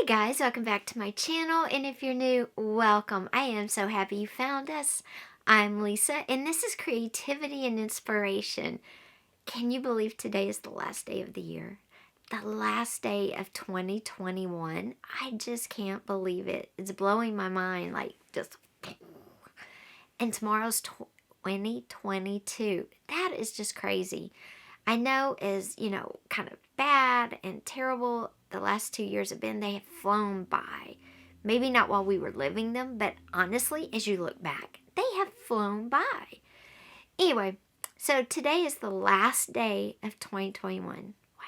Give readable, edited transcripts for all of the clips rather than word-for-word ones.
guys, welcome back to my channel, and if you're new, welcome. I am so happy you found us. I'm Lisa, and this is Creativity and Inspiration. Can you believe today is the last day of the year? The last day of 2021. I just can't believe it. It's blowing my mind, like just... And tomorrow's 2022. That is just crazy. I know is, kind of bad and terrible the last 2 years have been. They have flown by. Maybe not while we were living them, but honestly, as you look back, they have flown by. Anyway, so today is the last day of 2021. Wow.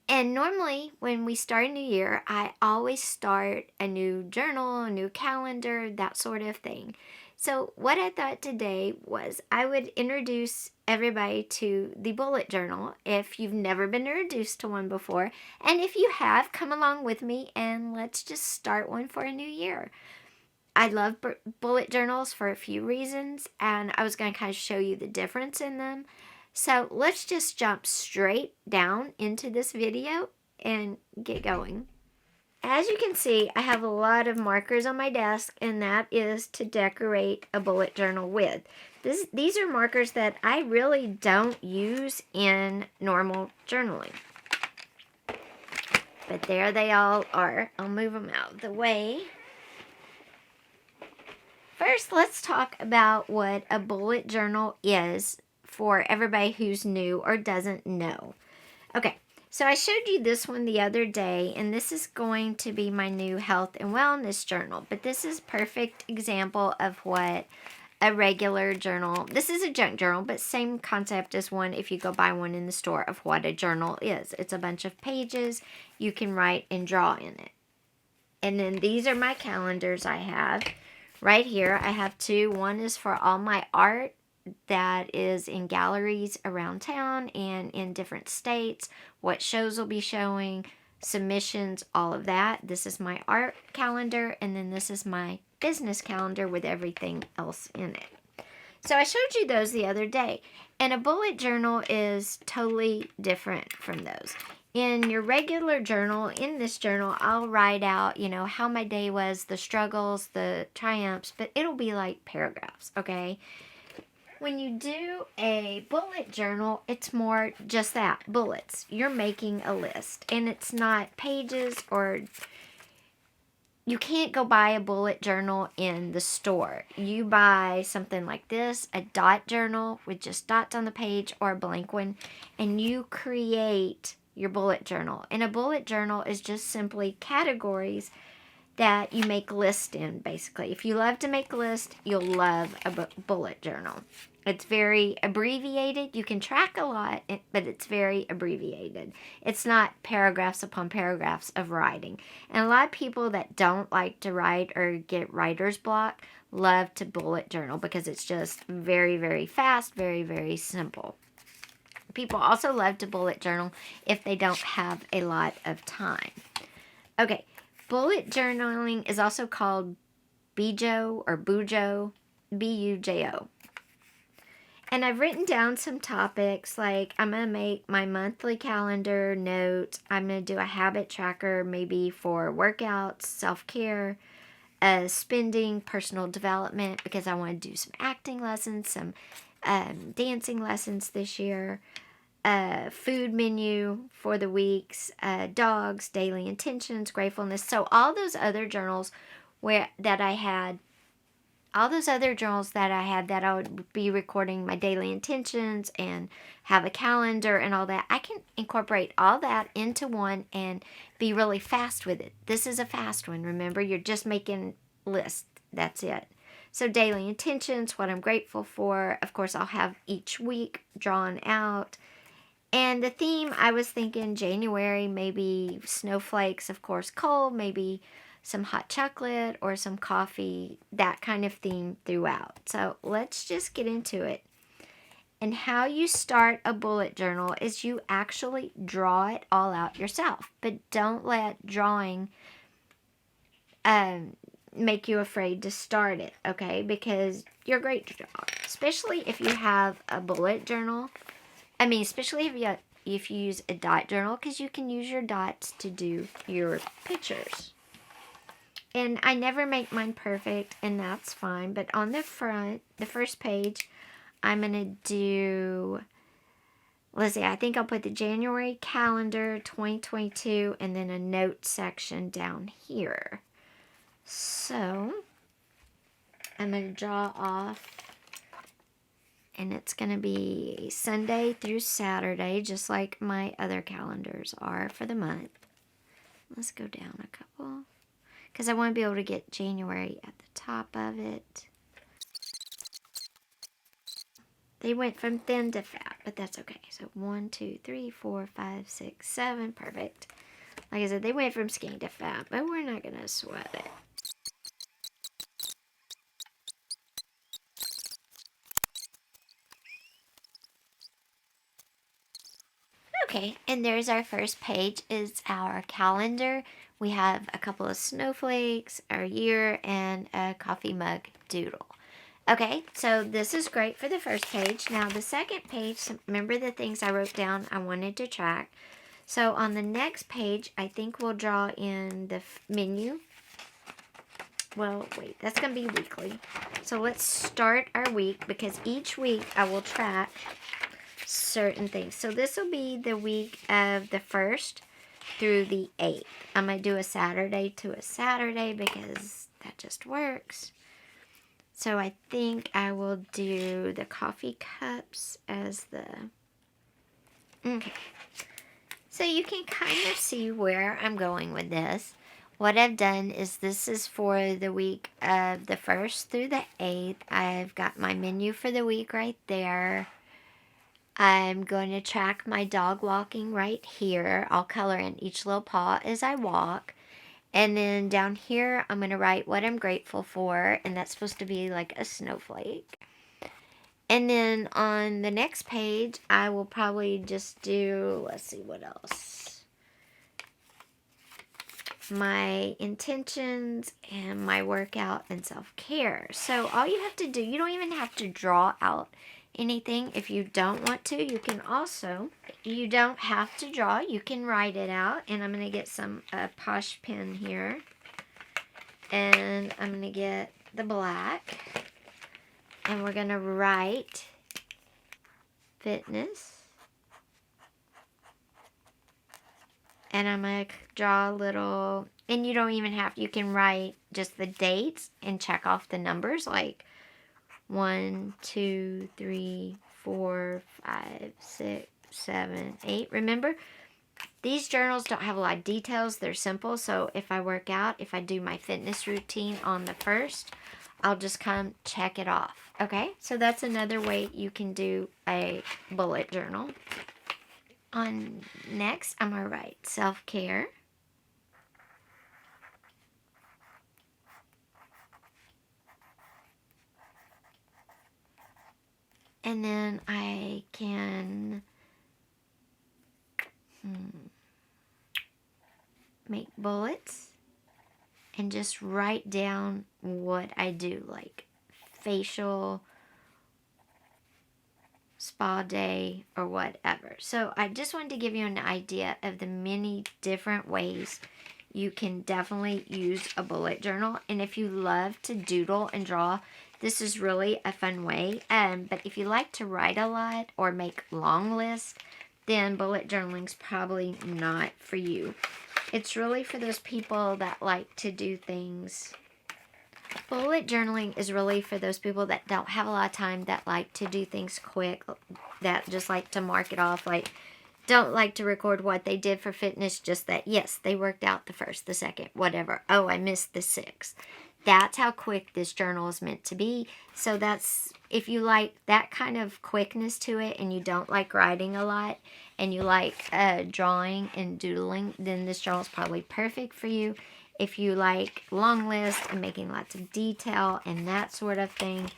And normally when we start a new year, I always start a new journal, a new calendar, that sort of thing. So what I thought today was I would introduce everybody to the bullet journal if you've never been introduced to one before. And if you have, come along with me and let's just start one for a new year. I love bullet journals for a few reasons, and I was going to kind of show you the difference in them. So let's just jump straight down into this video and get going. As you can see, I have a lot of markers on my desk, and that is to decorate a bullet journal with. These are markers that I really don't use in normal journaling. But there they all are. I'll move them out of the way. First, let's talk about what a bullet journal is for everybody who's new or doesn't know. Okay. So I showed you this one the other day, and this is going to be my new health and wellness journal. But this is a perfect example of what a regular journal, this is a junk journal, but same concept as one if you go buy one in the store of what a journal is. It's a bunch of pages you can write and draw in it. And then these are my calendars I have. Right here I have two. One is for all my art that is in galleries around town and in different states, what shows will be showing, submissions, all of that. This is my art calendar, and then this is my business calendar with everything else in it. So I showed you those the other day, and a bullet journal is totally different from those. In your regular journal, in this journal, I'll write out, how my day was, the struggles, the triumphs, but it'll be like paragraphs, okay? When you do a bullet journal, it's more just that, bullets. You're making a list, and it's not pages, or you can't go buy a bullet journal in the store. You buy something like this, a dot journal with just dots on the page, or a blank one, and you create your bullet journal. And a bullet journal is just simply categories that you make lists in, basically. If you love to make lists, you'll love a bullet journal. It's very abbreviated. You can track a lot, but it's very abbreviated. It's not paragraphs upon paragraphs of writing. And a lot of people that don't like to write or get writer's block love to bullet journal because it's just very, very fast, very, very simple. People also love to bullet journal if they don't have a lot of time. Okay. Bullet journaling is also called BuJo or BuJo, B-U-J-O. And I've written down some topics like I'm going to make my monthly calendar notes. I'm going to do a habit tracker maybe for workouts, self-care, spending, personal development because I want to do some acting lessons, some dancing lessons this year. Food menu for the weeks, dogs, daily intentions, gratefulness. So all those other journals that I had that I would be recording my daily intentions and have a calendar and all that, I can incorporate all that into one and be really fast with it. This is a fast one. Remember, you're just making lists. That's it. So daily intentions, what I'm grateful for. Of course, I'll have each week drawn out. And the theme, I was thinking January, maybe snowflakes, of course, cold, maybe some hot chocolate or some coffee, that kind of theme throughout. So let's just get into it. And how you start a bullet journal is you actually draw it all out yourself. But don't let drawing make you afraid to start it, okay? Because you're great to draw, especially if you have a bullet journal. Especially if you if you use a dot journal, because you can use your dots to do your pictures. And I never make mine perfect, and that's fine. But on the front, the first page, I'm going to do, let's see, I think I'll put the January calendar 2022 and then a note section down here. So I'm going to draw off, and it's going to be Sunday through Saturday, just like my other calendars are for the month. Let's go down a couple, because I want to be able to get January at the top of it. They went from thin to fat, but that's okay. So 1, 2, 3, 4, 5, 6, 7. Perfect. Like I said, they went from skinny to fat, but we're not going to sweat it. Okay, and there's our first page. Is our calendar. We have a couple of snowflakes, our year, and a coffee mug doodle. Okay, so this is great for the first page. Now the second page, remember the things I wrote down I wanted to track. So on the next page, I think we'll draw in the menu. Well, wait, that's going to be weekly. So let's start our week, because each week I will track certain things. So this will be the week of the 1st through the 8th. I'm going to do a Saturday to a Saturday because that just works. So I think I will do the coffee cups as the... Okay. So you can kind of see where I'm going with this. What I've done is this is for the week of the 1st through the 8th. I've got my menu for the week right there. I'm going to track my dog walking right here. I'll color in each little paw as I walk. And then down here, I'm going to write what I'm grateful for. And that's supposed to be like a snowflake. And then on the next page, I will probably just do, let's see, what else? My intentions and my workout and self-care. So all you have to do, you don't even have to draw out anything. If you don't want to, you can also, you don't have to draw, you can write it out. And I'm going to get some Posh pen here, and I'm going to get the black, and we're going to write fitness, and I'm going to draw a little, and you don't even have, you can write just the dates and check off the numbers, like 1, 2, 3, 4, 5, 6, 7, 8. Remember, these journals don't have a lot of details. They're simple. So if I work out, if I do my fitness routine on the 1st, I'll just come check it off. Okay? So that's another way you can do a bullet journal. On next, I'm going to write self-care. And then I can make bullets and just write down what I do, like facial, spa day, or whatever. So I just wanted to give you an idea of the many different ways you can definitely use a bullet journal. And if you love to doodle and draw, this is really a fun way. But if you like to write a lot or make long lists, then bullet journaling's probably not for you. It's really for those people that like to do things. Bullet journaling is really for those people that don't have a lot of time, that like to do things quick, that just like to mark it off, like don't like to record what they did for fitness, just that, yes, they worked out the 1st, the 2nd, whatever. Oh, I missed the 6th. That's how quick this journal is meant to be. So that's, if you like that kind of quickness to it and you don't like writing a lot and you like drawing and doodling, then this journal is probably perfect for you. If you like long lists and making lots of detail and that sort of thing,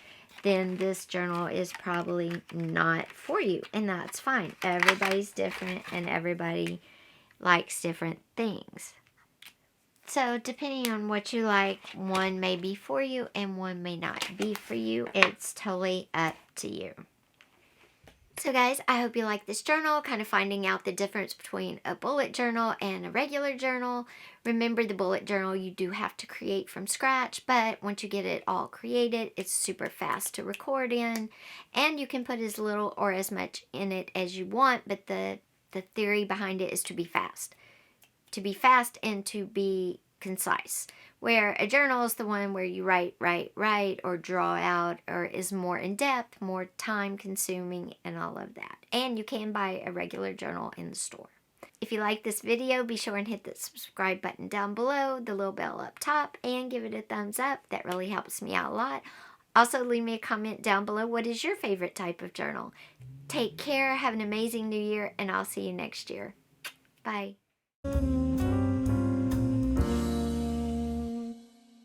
then this journal is probably not for you. And that's fine. Everybody's different and everybody likes different things. So depending on what you like, one may be for you and one may not be for you. It's totally up to you. So guys, I hope you like this journal, kind of finding out the difference between a bullet journal and a regular journal. Remember, the bullet journal you do have to create from scratch, but once you get it all created, it's super fast to record in, and you can put as little or as much in it as you want, but the theory behind it is to be fast. To be fast and to be concise. Where a journal is the one where you write, or draw out, or is more in depth, more time consuming, and all of that. And you can buy a regular journal in the store. If you like this video, be sure and hit the subscribe button down below, the little bell up top, and give it a thumbs up. That really helps me out a lot. Also, leave me a comment down below. What is your favorite type of journal? Take care, have an amazing new year, and I'll see you next year. Bye.